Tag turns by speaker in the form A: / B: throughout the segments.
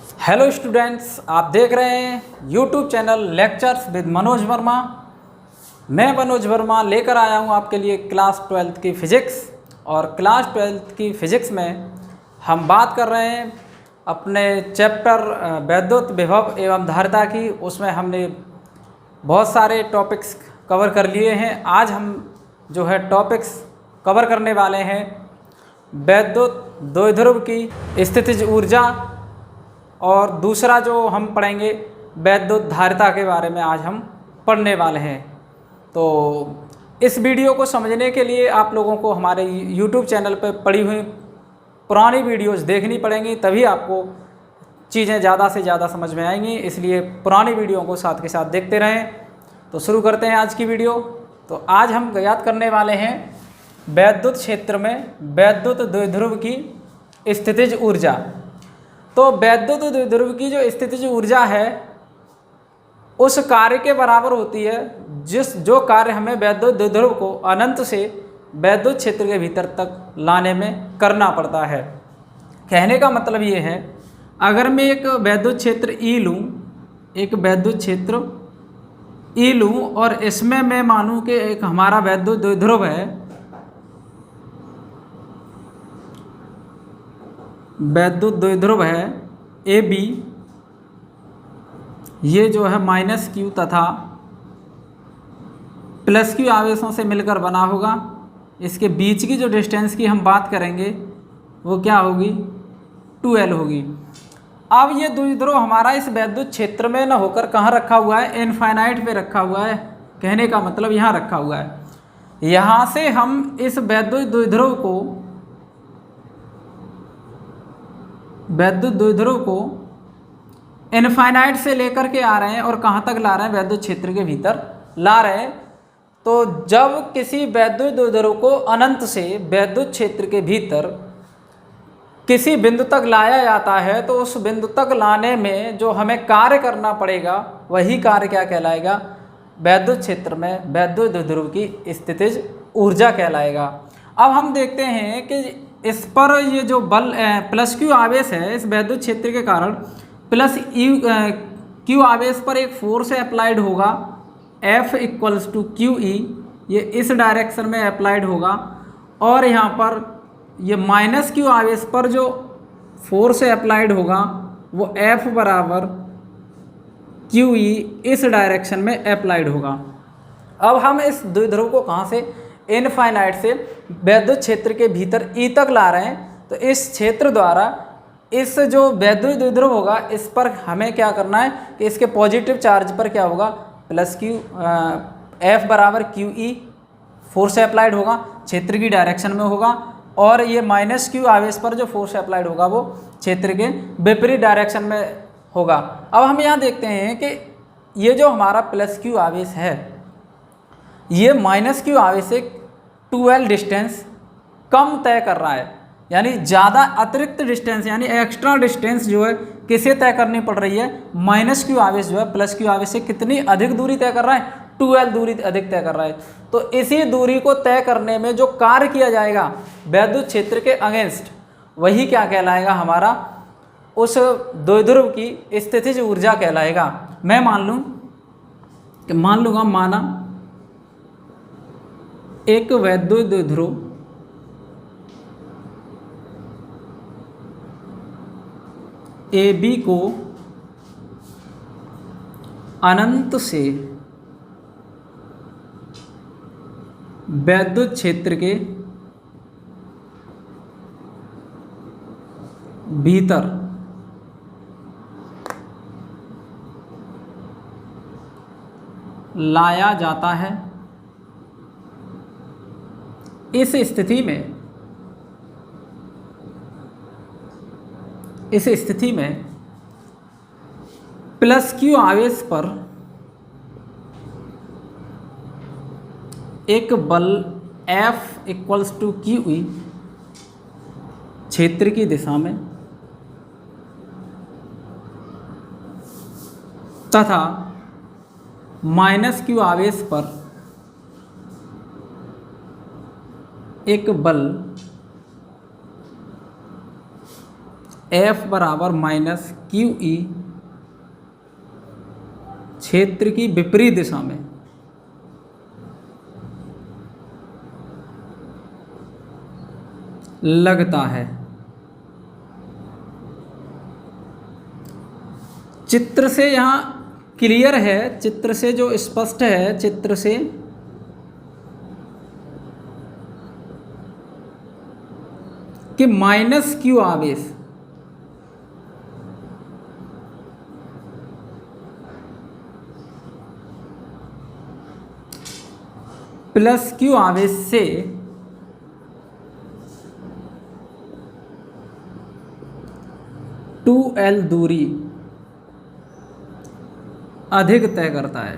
A: Hello students, आप देख रहे हैं YouTube channel lectures with Manoj Verma. मैं मनोज वर्मा लेकर आया हूं आपके लिए क्लास 12th की फ़िज़िक्स। और क्लास 12th की फ़िज़िक्स में हम बात कर रहे हैं अपने चैप्टर वैद्युत विभव एवं धारिता की। उसमें हमने बहुत सारे टॉपिक्स कवर कर लिए हैं। आज हम जो है टॉपिक्स कवर करने वाले हैं वैद्युत द्विध्रुव की स्थितिज ऊर्जा, और दूसरा जो हम पढ़ेंगे वैद्युत धारिता के बारे में आज हम पढ़ने वाले हैं। तो इस वीडियो को समझने के लिए आप लोगों को हमारे YouTube चैनल पर पड़ी हुई पुरानी वीडियोस देखनी पड़ेंगी, तभी आपको चीज़ें ज़्यादा से ज़्यादा समझ में आएंगी। इसलिए पुरानी वीडियो को साथ के साथ देखते रहें। तो शुरू करते हैं आज की वीडियो। तो आज हम ज्ञात करने वाले हैं वैद्युत क्षेत्र में वैद्युत द्विध्रुव की स्थितिज ऊर्जा। तो वैद्युत द्विध्रुव की जो स्थितिज ऊर्जा है उस कार्य के बराबर होती है जो कार्य हमें वैद्युत द्विध्रुव को अनंत से वैद्युत क्षेत्र के भीतर तक लाने में करना पड़ता है। कहने का मतलब ये है, अगर मैं एक वैद्युत क्षेत्र E लूँ, एक वैद्युत क्षेत्र E लूँ और इसमें मैं मानूँ कि एक हमारा वैद्युत द्विध्रुव है, वैद्युत द्विध्रुव है AB, ये जो है -Q तथा +Q आवेशों से मिलकर बना होगा। इसके बीच की जो डिस्टेंस की हम बात करेंगे वो क्या होगी, 2L होगी। अब ये द्विध्रुव हमारा इस वैद्युत क्षेत्र में न होकर कहाँ रखा हुआ है, इनफाइनाइट पे रखा हुआ है। कहने का मतलब यहाँ रखा हुआ है। यहाँ से हम इस वैद्युत द्विध्रुव को इनफाइनाइट से लेकर के आ रहे हैं और कहाँ तक ला रहे हैं, वैद्युत क्षेत्र के भीतर ला रहे हैं। तो जब किसी वैद्युत द्विध्रुव को अनंत से वैद्युत क्षेत्र के भीतर किसी बिंदु तक लाया जाता है तो उस बिंदु तक लाने में जो हमें कार्य करना पड़ेगा वही कार्य क्या कहलाएगा, वैद्युत क्षेत्र में वैद्युत द्विध्रुव की स्थितिज ऊर्जा कहलाएगा। अब हम देखते हैं कि इस पर ये जो बल +Q आवेश है, इस वैद्युत क्षेत्र के कारण +Q आवेश पर एक फोर्स अप्लाइड होगा, F = QE, ये इस डायरेक्शन में अप्लाइड होगा। और यहाँ पर ये -Q आवेश पर जो फोर्स अप्लाइड होगा वो F = QE इस डायरेक्शन में अप्लाइड होगा। अब हम इस द्विध्रुव को कहाँ से, इनफाइनाइट से वैद्युत क्षेत्र के भीतर E तक ला रहे हैं। तो इस क्षेत्र द्वारा इस जो वैद्युत द्विध्रुव होगा इस पर हमें क्या करना है कि इसके पॉजिटिव चार्ज पर क्या होगा, +Q F = QE force applied होगा, क्षेत्र की डायरेक्शन में होगा। और ये -Q आवेश पर जो फोर्स अप्लाइड होगा वो क्षेत्र के विपरीत डायरेक्शन में होगा। अब हम यहाँ देखते हैं कि ये जो हमारा +Q आवेश है ये -Q आवेश से 2L डिस्टेंस कम तय कर रहा है, यानी ज़्यादा अतिरिक्त डिस्टेंस यानी एक्स्ट्रा डिस्टेंस जो है किसे तय करनी पड़ रही है, -Q आवेश जो है +Q आवेश से कितनी अधिक दूरी तय कर रहा है, 2L दूरी अधिक तय कर रहा है। तो इसी दूरी को तय करने में जो कार्य किया जाएगा वैद्युत क्षेत्र के अगेंस्ट, वही क्या कहलाएगा, हमारा उस द्विध्रुव की स्थितिज ऊर्जा कहलाएगा। मैं मान लूँगा माना एक वैद्युत द्विध्रुव AB को अनंत से वैद्युत क्षेत्र के भीतर लाया जाता है। इस स्थिति में +Q आवेश पर एक बल F = QE क्षेत्र की दिशा में तथा -Q आवेश पर एक बल F बराबर माइनस क्यू ई क्षेत्र की विपरीत दिशा में लगता है। चित्र से यहाँ क्लियर है, चित्र से जो स्पष्ट है, चित्र से कि माइनस क्यू आवेश प्लस क्यू आवेश से टू एल दूरी अधिक तय करता है।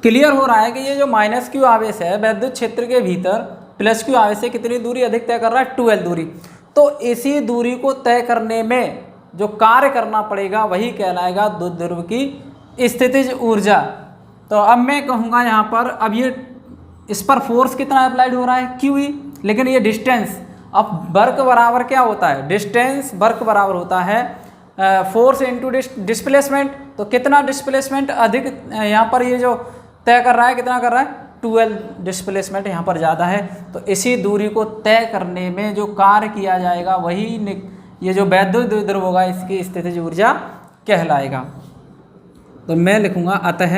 A: क्लियर हो रहा है कि ये जो माइनस क्यू आवेश है वैद्युत क्षेत्र के भीतर प्लस क्यू आवेश से कितनी दूरी अधिक तय कर रहा है, 2l दूरी। तो इसी दूरी को तय करने में जो कार्य करना पड़ेगा वही कहलाएगा द्विध्रुव की स्थितिज ऊर्जा। तो अब मैं कहूँगा यहाँ पर, अब ये इस पर फोर्स कितना अप्लाइड हो रहा है, क्यू ई, लेकिन ये डिस्टेंस, अब वर्क बराबर क्या होता है, डिस्टेंस वर्क बराबर होता है फोर्स इनटू डिस्प्लेसमेंट। तो कितना डिस्प्लेसमेंट अधिक यहाँ पर ये जो तय कर रहा है, कितना कर रहा है, 2l डिस्प्लेसमेंट यहाँ पर ज़्यादा है। तो इसी दूरी को तय करने में जो कार्य किया जाएगा वही ये जो वैद्युत द्विध्रुव होगा इसकी स्थितिज ऊर्जा कहलाएगा। तो मैं लिखूँगा अतः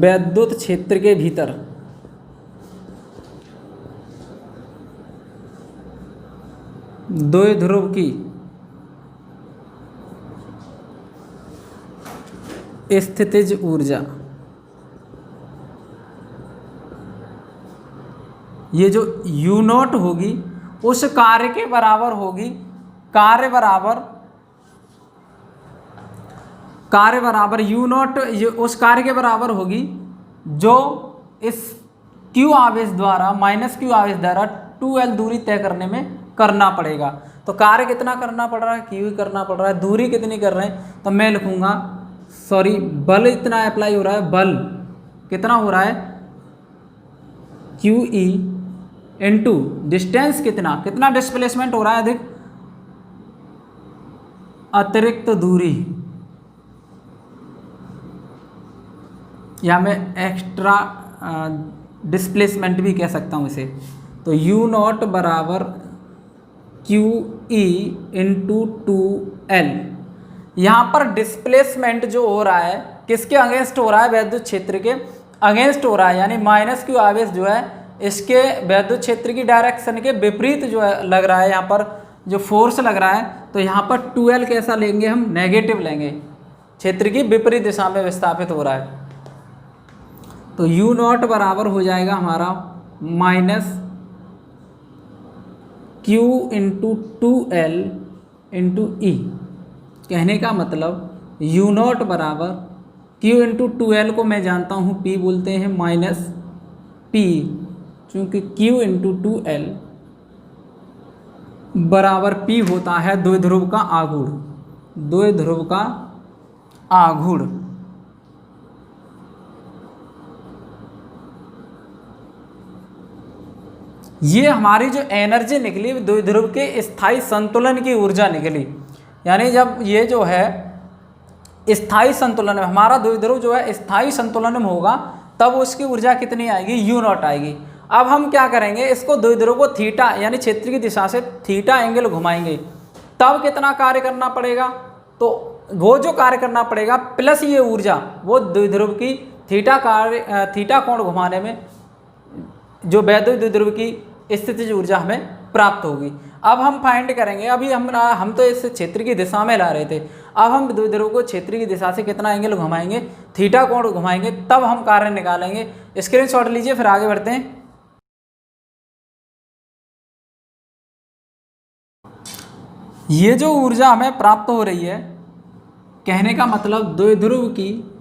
A: वैद्युत क्षेत्र के भीतर द्विध्रुव की स्थितिज ऊर्जा, ये जो U नॉट होगी उस कार्य के बराबर होगी, कार्य बराबर U नॉट उस कार्य के बराबर होगी जो इस Q आवेश द्वारा माइनस Q आवेश द्वारा 2l दूरी तय करने में करना पड़ेगा। तो कार्य कितना करना पड़ रहा है, Q करना पड़ रहा है, दूरी कितनी कर रहे हैं, तो मैं लिखूँगा बल इतना अप्लाई हो रहा है, बल कितना हो रहा है, क्यू ई इंटू डिस्टेंस कितना डिस्प्लेसमेंट हो रहा है अधिक, अतिरिक्त दूरी, या मैं एक्स्ट्रा डिस्प्लेसमेंट भी कह सकता हूँ इसे। तो यू नॉट बराबर क्यू ई इंटू 2l। यहाँ पर डिस्प्लेसमेंट जो हो रहा है किसके अगेंस्ट हो रहा है, वैद्युत क्षेत्र के अगेंस्ट हो रहा है, यानी माइनस क्यू आवेश जो है इसके वैद्युत क्षेत्र की डायरेक्शन के विपरीत जो है लग रहा है, यहाँ पर जो फोर्स लग रहा है। तो यहाँ पर 2l कैसा लेंगे हम, नेगेटिव लेंगे, क्षेत्र की विपरीत दिशा में विस्थापित हो रहा है। तो यू नॉट बराबर हो जाएगा हमारा minus q into 2l into e. कहने का मतलब यू नॉट बराबर क्यू इंटू 2l को मैं जानता हूँ p बोलते हैं, माइनस p, चूँकि q इंटू 2l बराबर p होता है द्विध्रुव का आघूर्ण, द्विध्रुव का आघूर्ण। ये हमारी जो एनर्जी निकली द्विध्रुव के स्थायी संतुलन की ऊर्जा निकली, यानी जब ये जो है स्थायी संतुलन में हमारा द्विध्रुव जो है स्थायी संतुलन में होगा तब उसकी ऊर्जा कितनी आएगी, यू नॉट आएगी। अब हम क्या करेंगे, इसको द्विध्रुव को थीटा यानी क्षेत्र की दिशा से थीटा एंगल घुमाएंगे, तब कितना कार्य करना पड़ेगा, तो वो जो कार्य करना पड़ेगा प्लस ये ऊर्जा वो द्विध्रुव की थीटा कोण घुमाने में जो वैद्युत द्विध्रुव की स्थितिज ऊर्जा हमें प्राप्त होगी। अब हम फाइंड करेंगे, अभी हम तो इस क्षेत्र की दिशा में ला रहे थे, अब हम द्विध्रुव को क्षेत्र की दिशा से कितना एंगल घुमाएंगे, थीटा कोण घुमाएंगे, तब हम कार्य निकालेंगे। स्क्रीनशॉट लीजिए, फिर आगे बढ़ते हैं। ये जो ऊर्जा हमें प्राप्त हो रही है, कहने का मतलब द्विध्रुव की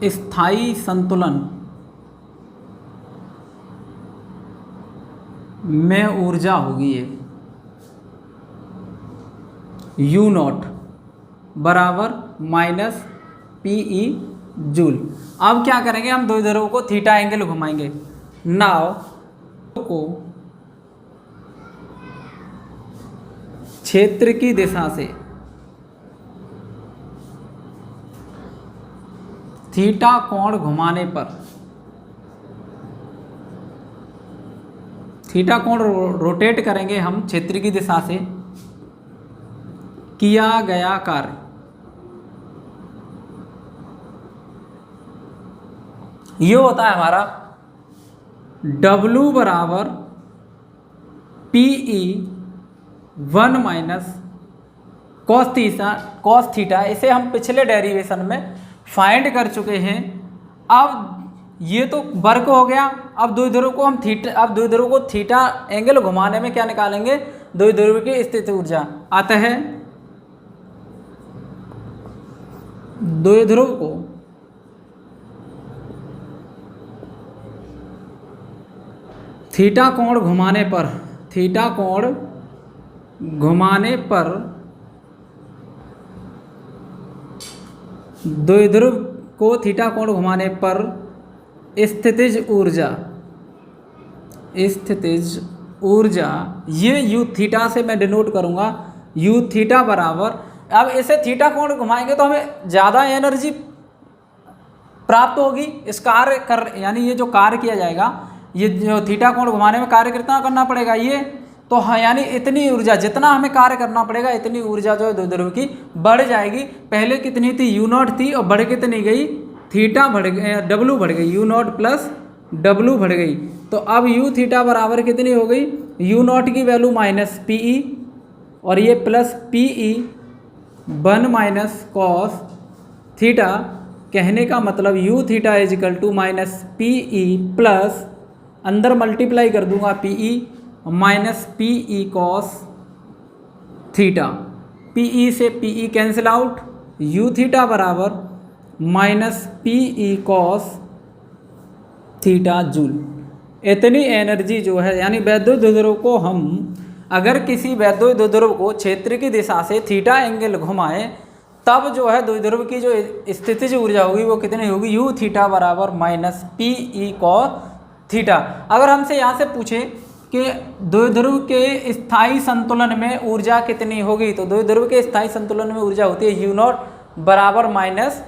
A: स्थायी संतुलन में ऊर्जा होगी ये यू नॉट बराबर माइनस PE जूल। अब क्या करेंगे, हम दो ध्रुवों को थीटा एंगल घुमाएंगे। नाव को क्षेत्र की दिशा से थीटा कोण घुमाने पर, थीटा कोण रोटेट करेंगे हम क्षेत्र की दिशा से, किया गया कार्य ये होता है हमारा W बराबर PE 1 माइनस कॉस थीटा। इसे हम पिछले डेरिवेशन में फाइंड कर चुके हैं। अब ये तो वर्क हो गया। अब द्विध्रुव को हम थीटा एंगल घुमाने में क्या निकालेंगे, द्विध्रुव की स्थिति ऊर्जा। आता है द्विध्रुव को थीटा कोण घुमाने पर, थीटा कोण घुमाने पर द्विध्रुव को थीटा कोण घुमाने पर स्थितिज ऊर्जा ये यू थीटा से मैं डिनोट करूंगा, यू थीटा बराबर, अब इसे थीटा कोण घुमाएंगे तो हमें ज़्यादा एनर्जी प्राप्त होगी इस कार्य कर, यानी ये जो कार्य किया जाएगा, ये जो थीटा कोण घुमाने में कार्य कितना करना पड़ेगा ये तो हाँ, यानी इतनी ऊर्जा जितना हमें कार्य करना पड़ेगा इतनी ऊर्जा जो है द्विध्रुव की बढ़ जाएगी। पहले कितनी थी, यू नॉट थी और बढ़ कितनी गई, थीटा बढ़ गई, डब्लू बढ़ गई, यू नॉट प्लस डब्लू बढ़ गई। तो अब यू थीटा बराबर कितनी हो गई, यू नॉट की वैल्यू माइनस PE और ये plus PE 1 minus cos theta. कहने का मतलब u theta is equal to minus PE plus अंदर मल्टीप्लाई कर दूंगा PE minus PE cos theta. PE से PE cancel out, u theta बराबर minus PE cos theta joule. इतनी एनर्जी जो है, यानी वैद्युत द्विध्रुव को हम अगर किसी वैद्युत द्विध्रुव को क्षेत्र की दिशा से थीटा एंगल घुमाएं तब जो है द्विध्रुव की जो स्थितिज ऊर्जा होगी वो कितनी होगी, यू थीटा बराबर माइनस PE कॉस थीटा। अगर हमसे यहाँ से पूछे कि द्विध्रुव के स्थायी संतुलन में ऊर्जा कितनी होगी, तो द्विध्रुव के स्थायी संतुलन में ऊर्जा होती है यू नॉट बराबर माइनस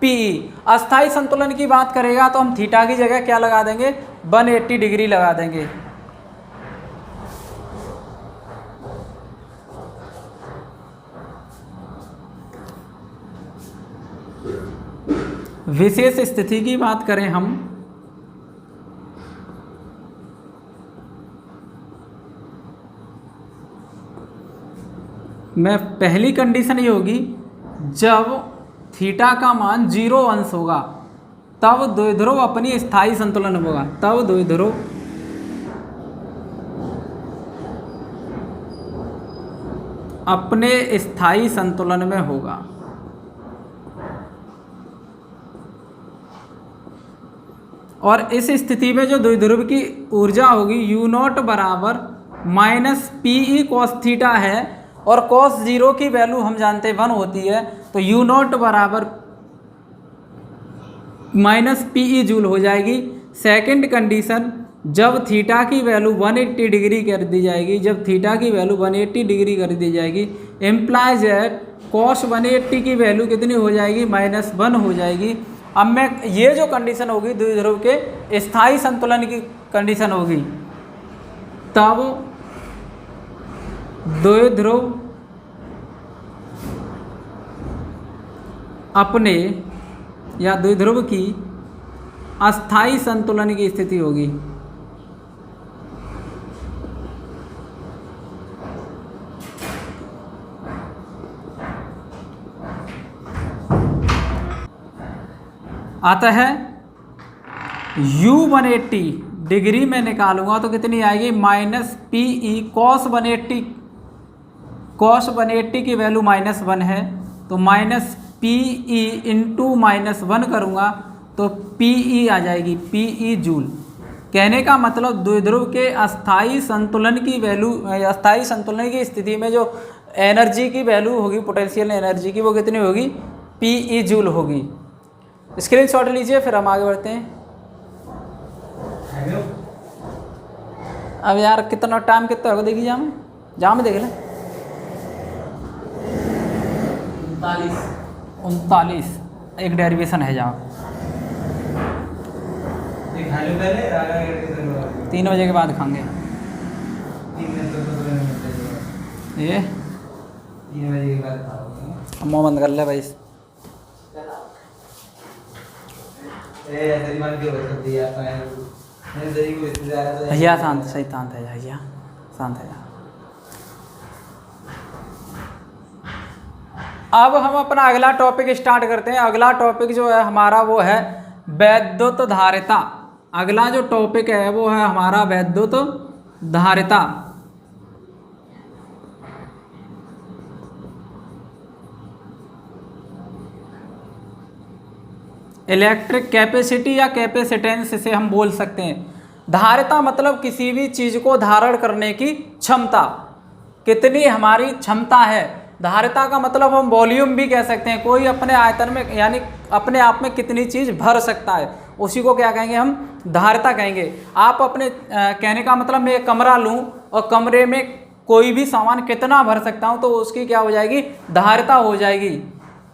A: PE। अस्थायी संतुलन की बात करेगा तो हम थीटा की जगह क्या लगा देंगे, 180 डिग्री लगा देंगे। विशेष स्थिति की बात करें हम, में पहली कंडीशन ये होगी जब थीटा का मान 0 अंश होगा तब द्विध्रुव अपनी स्थायी संतुलन में होगा, तब द्विध्रुव अपने स्थायी संतुलन में होगा। और इस स्थिति में जो द्विध्रुव की ऊर्जा होगी यू नॉट बराबर माइनस PE कॉस थीटा है और कॉस 0 की वैल्यू हम जानते हैं 1 होती है, तो यू नॉट बराबर माइनस PE जूल हो जाएगी। सेकंड कंडीशन, जब थीटा की वैल्यू 180 डिग्री कर दी जाएगी, जब थीटा की वैल्यू 180 डिग्री कर दी जाएगी, इम्प्लाइज दैट कॉस 180 की वैल्यू कितनी हो जाएगी, -1 हो जाएगी। अब मैं ये जो कंडीशन होगी द्विध्रुव के स्थायी संतुलन की कंडीशन होगी, तब द्विध्रुव अपने या द्विध्रुव की अस्थायी संतुलन की स्थिति होगी। आता है U 180 डिग्री में निकालूंगा तो कितनी आएगी, -PE cos 180, cos 180 की वैल्यू -1 है तो -PE इंटू -1 करूँगा तो PE आ जाएगी, PE जूल। कहने का मतलब द्विध्रुव के अस्थायी संतुलन की वैल्यू, अस्थायी संतुलन की स्थिति में जो एनर्जी की वैल्यू होगी, पोटेंशियल एनर्जी की, वो कितनी होगी, PE जूल होगी। स्क्रीनशॉट लीजिए, फिर हम आगे बढ़ते हैं। अब यार कितना टाइम कितना होगा देखिए, जहाँ में देख लें 39 एक डेरिवेशन है जहाँ 3 बजे के बाद खाएंगे ये।
B: 3 बजे के बाद खाओगे?
A: मुँह बंद कर ले भाई। भैया शांत, सही शांत है भैया, शांत है। अब हम अपना अगला टॉपिक स्टार्ट करते हैं। अगला टॉपिक जो है हमारा वो है वैद्युत धारिता। अगला जो टॉपिक है वो है हमारा वैद्युत धारिता। इलेक्ट्रिक कैपेसिटी या कैपेसिटेंस इसे हम बोल सकते हैं। धारिता मतलब किसी भी चीज को धारण करने की क्षमता, कितनी हमारी क्षमता है। धारिता का मतलब हम वॉल्यूम भी कह सकते हैं, कोई अपने आयतन में यानी अपने आप में कितनी चीज भर सकता है, उसी को क्या कहेंगे हम, धारिता कहेंगे। आप अपने कहने का मतलब मैं एक कमरा लूं और कमरे में कोई भी सामान कितना भर सकता हूं तो उसकी क्या हो जाएगी, धारिता हो जाएगी।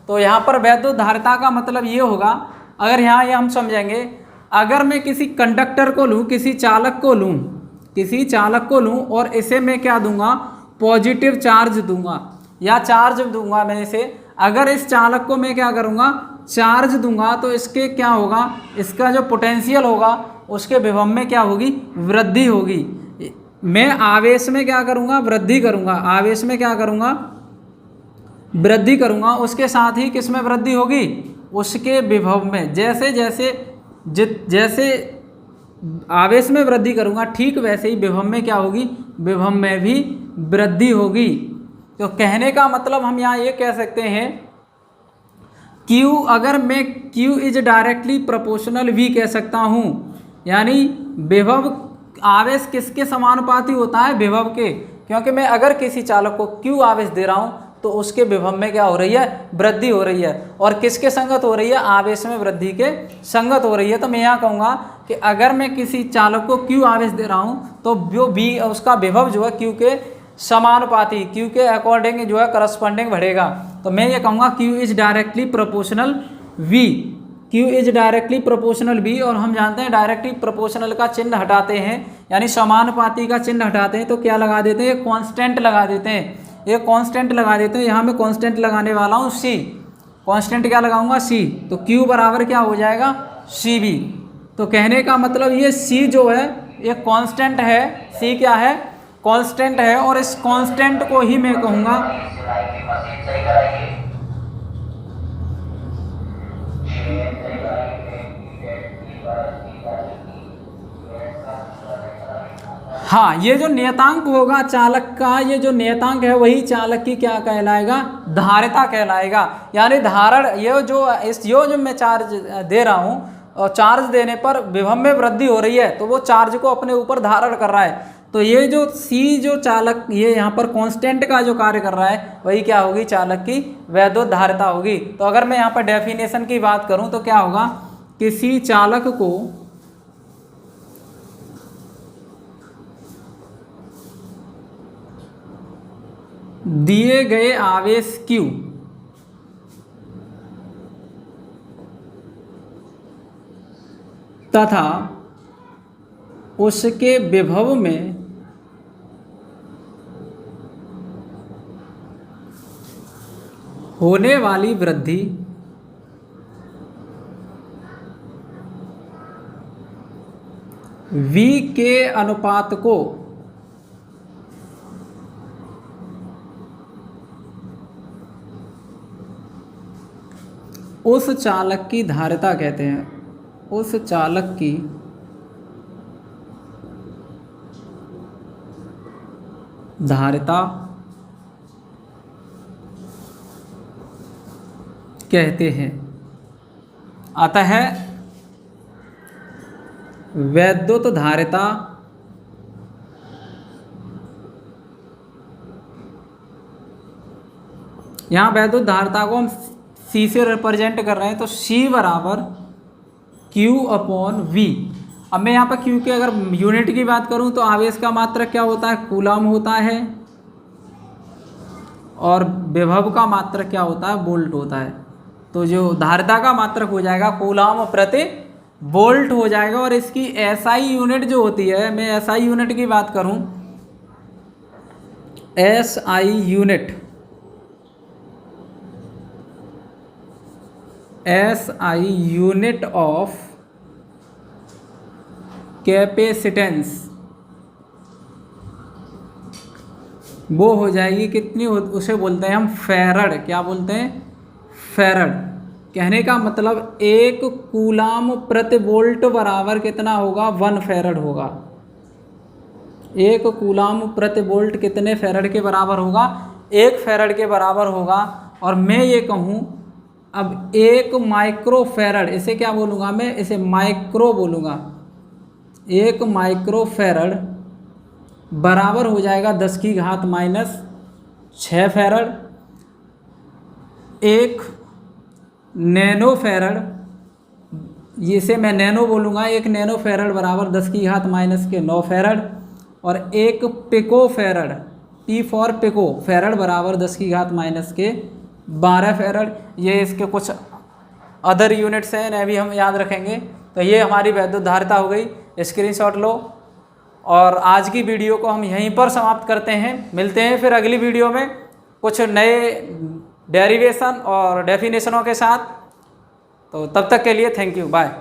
A: तो यहाँ पर वैद्युत धारिता का मतलब ये होगा, अगर यहाँ ये हम समझेंगे, अगर मैं किसी कंडक्टर को लूँ, किसी चालक को लूँ और इसे मैं क्या दूंगा, पॉजिटिव चार्ज दूंगा या चार्ज दूंगा मैं इसे। अगर इस चालक को मैं क्या करूँगा, चार्ज दूंगा, तो इसके क्या होगा, इसका जो पोटेंशियल होगा उसके विभव में क्या होगी, वृद्धि होगी। मैं आवेश में क्या करूँगा, वृद्धि करूँगा। आवेश में क्या करूँगा, वृद्धि करूँगा। उसके साथ ही किस में वृद्धि होगी, उसके विभव में। जैसे जैसे आवेश में वृद्धि करूँगा, ठीक वैसे ही विभव में क्या होगी, विभव में भी वृद्धि होगी। तो कहने का मतलब हम यहाँ ये कह सकते हैं Q, अगर मैं Q is directly proportional V कह सकता हूँ, यानी विभव आवेश किसके समानुपाती होता है, विभव के। क्योंकि मैं अगर किसी चालक को Q आवेश दे रहा हूँ तो उसके विभव में क्या हो रही है, वृद्धि हो रही है। और किसके संगत हो रही है, आवेश में वृद्धि के संगत हो रही है। तो मैं यहाँ कहूँगा कि अगर मैं किसी चालक को Q आवेश दे रहा हूँ तो जो V उसका विभव जो है Q के समानुपाती, Q के अकॉर्डिंग जो है करस्पॉन्डिंग बढ़ेगा। तो मैं ये कहूँगा Q is directly proportional V, Q is directly proportional V। और हम जानते हैं डायरेक्टली प्रोपोर्शनल का चिन्ह हटाते हैं, यानी समानुपाती का चिन्ह हटाते हैं तो क्या लगा देते हैं, कांस्टेंट लगा देते हैं। ये कांस्टेंट लगा देते हैं। यहाँ मैं कांस्टेंट लगाने वाला हूँ C, कांस्टेंट क्या लगाऊंगा, C। तो Q बराबर क्या हो जाएगा, CV। तो कहने का मतलब ये C जो है ये कांस्टेंट है, C क्या है, कांस्टेंट है। और इस कांस्टेंट को ही मैं कहूँगा हाँ, ये जो नियतांक होगा चालक का, ये जो नियतांक है वही चालक की क्या कहलाएगा, धारिता कहलाएगा। यानी धारण, ये जो मैं चार्ज दे रहा हूँ और चार्ज देने पर विभव में वृद्धि हो रही है तो वो चार्ज को अपने ऊपर धारण कर रहा है। तो ये जो C जो चालक, ये यहाँ पर कांस्टेंट का जो कार्य कर रहा है वही क्या होगी, चालक की वैद्युत धारिता होगी। तो अगर मैं यहाँ पर डेफिनेशन की बात करूँ तो क्या होगा, किसी चालक को दिए गए आवेश Q तथा उसके विभव में होने वाली वृद्धि V के अनुपात को उस चालक की धारिता कहते हैं। उस चालक की धारिता कहते हैं। अतः वैद्युत धारिता यहाँ वैद्युत धारिता को हम C से रिप्रेजेंट कर रहे हैं, तो C बराबर Q/V। अब मैं यहाँ पर Q के अगर यूनिट की बात करूँ तो आवेश का मात्रक क्या होता है, कूलम होता है, और विभव का मात्रक क्या होता है, वोल्ट होता है। तो जो धारिता का मात्रक हो जाएगा कूलम प्रति वोल्ट हो जाएगा। और इसकी SI यूनिट जो होती है, मैं SI यूनिट की बात करूं, SI यूनिट ऑफ कैपेसिटेंस वो हो जाएगी कितनी, उसे बोलते हैं हम फैरड। क्या बोलते हैं, फैरड। कहने का मतलब 1 कूलम प्रति वोल्ट बराबर कितना होगा, 1 फैरड होगा। 1 कूलम प्रति वोल्ट कितने फैरड के बराबर होगा, 1 फैरड के बराबर होगा। और मैं ये कहूँ अब 1 माइक्रो फैरड, इसे क्या बोलूँगा मैं, इसे माइक्रो बोलूँगा। 1 माइक्रो फैरड बराबर हो जाएगा 10⁻⁻6 फैरड। 1 नैनो फैरड, इसे मैं नैनो बोलूँगा, 1 नैनो फैरड बराबर 10⁻⁻9 फैरड। और 1 pico farad, P for pico farad बराबर 10⁻12 फैरड। ये इसके कुछ अदर यूनिट्स हैं, इन्हें भी हम याद रखेंगे। तो ये हमारी वैद्युत धारिता हो गई, स्क्रीनशॉट लो। और आज की वीडियो को हम यहीं पर समाप्त करते हैं। मिलते हैं फिर अगली वीडियो में कुछ नए डेरिवेशन और डेफिनेशनों के साथ। तो तब तक के लिए थैंक यू, बाय।